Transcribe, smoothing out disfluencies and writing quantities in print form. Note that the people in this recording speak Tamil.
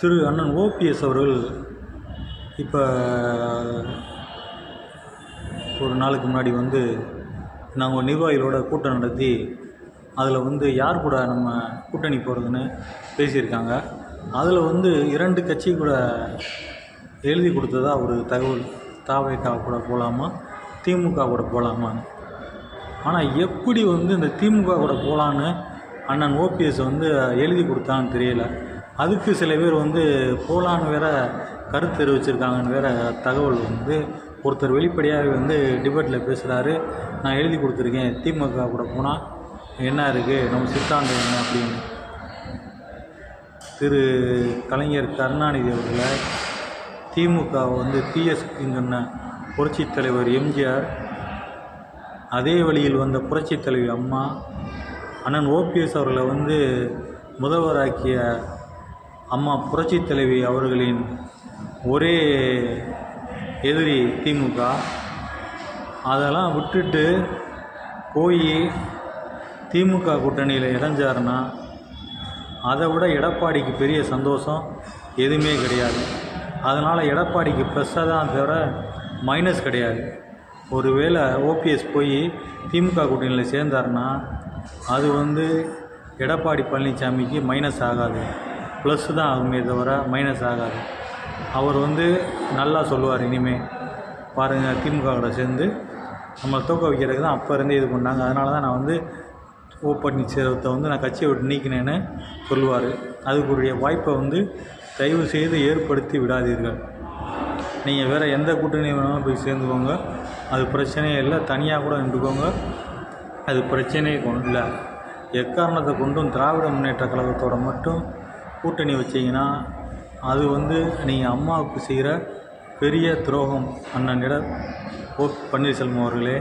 திரு அண்ணன் ஓபிஎஸ் அவர்கள் இப்போ ஒரு நாளுக்கு முன்னாடி நாங்கள் நிர்வாகிகளோட கூட்டம் நடத்தி அதில் யார் கூட நம்ம கூட்டணி போகிறதுன்னு பேசியிருக்காங்க. அதில் 2 கட்சி கூட எழுதி கொடுத்ததா ஒரு தகவல். தவேகா கூட போகலாமா, திமுக கூட போகலாமான்னு. ஆனால் எப்படி இந்த திமுக கூட போகலான்னு அண்ணன் ஓபிஎஸ் எழுதி கொடுத்தான்னு தெரியல. அதுக்கு சில பேர் போகலான்னு வேற கருத்து தெரிவிச்சிருக்காங்கன்னு வேற தகவல் ஒருத்தர் வெளிப்படையாக டிபேட்டில் பேசுகிறாரு. நான் எழுதி கொடுத்துருக்கேன், திமுக கூட போனால் என்ன இருக்குது, நம்ம சித்தாந்தம் என்ன அப்படின்னு. திரு கலைஞர் கருணாநிதி அவர்களை திமுக தீய சக்தின்னு புரட்சித் தலைவர் எம்ஜிஆர், அதே வழியில் வந்த புரட்சித் தலைவி அம்மா, அண்ணன் ஓபிஎஸ் அவர்களை முதல்வராக்கிய அம்மா புரட்சித் தலைவி அவர்களின் ஒரே எதிரி திமுக. அதெல்லாம் விட்டுட்டு போய் திமுக கூட்டணியில் இணைஞ்சாருன்னா அதை விட எடப்பாடிக்கு பெரிய சந்தோஷம் எதுவுமே கிடையாது. அதனால் எடப்பாடிக்கு ப்ளஸ்ஸாக தான் தவிர மைனஸ் கிடையாது. ஒருவேளை ஓபிஎஸ் போய் திமுக கூட்டணியில் சேர்ந்தாருன்னா அது எடப்பாடி பழனிசாமிக்கு மைனஸ் ஆகாது, ப்ளஸ் தான் ஆகுமே தவிர மைனஸ் ஆகாது. அவர் நல்லா சொல்லுவார், இனிமேல் பாருங்கள் திமுகவோட சேர்ந்து நம்மளை தூக்க வைக்கிறதுக்கு தான் அப்போ இருந்தே இது பண்ணாங்க, அதனால தான் நான் ஓ பன்னீர்செல்வத்தை நான் கட்சியை விட்டு நீக்கினேன்னு சொல்லுவார். அதுக்குரிய வாய்ப்பை தயவு செய்து ஏற்படுத்தி விடாதீர்கள். நீங்கள் வேறு எந்த கூட்டணி வேணாலும் போய் சேர்ந்துக்கோங்க, அது பிரச்சனையே இல்லை. தனியாக கூட நின்றுக்கோங்க, அது பிரச்சனையே இல்லை. எக்காரணத்தை கொண்டும் திராவிட முன்னேற்ற கழகத்தோட மட்டும் கூட்டணி வச்சிங்கன்னா அது நீங்கள் அம்மாவுக்கு செய்கிற பெரிய துரோகம். அண்ணன் ஓ பன்னீர்செல்வம் அவர்களே.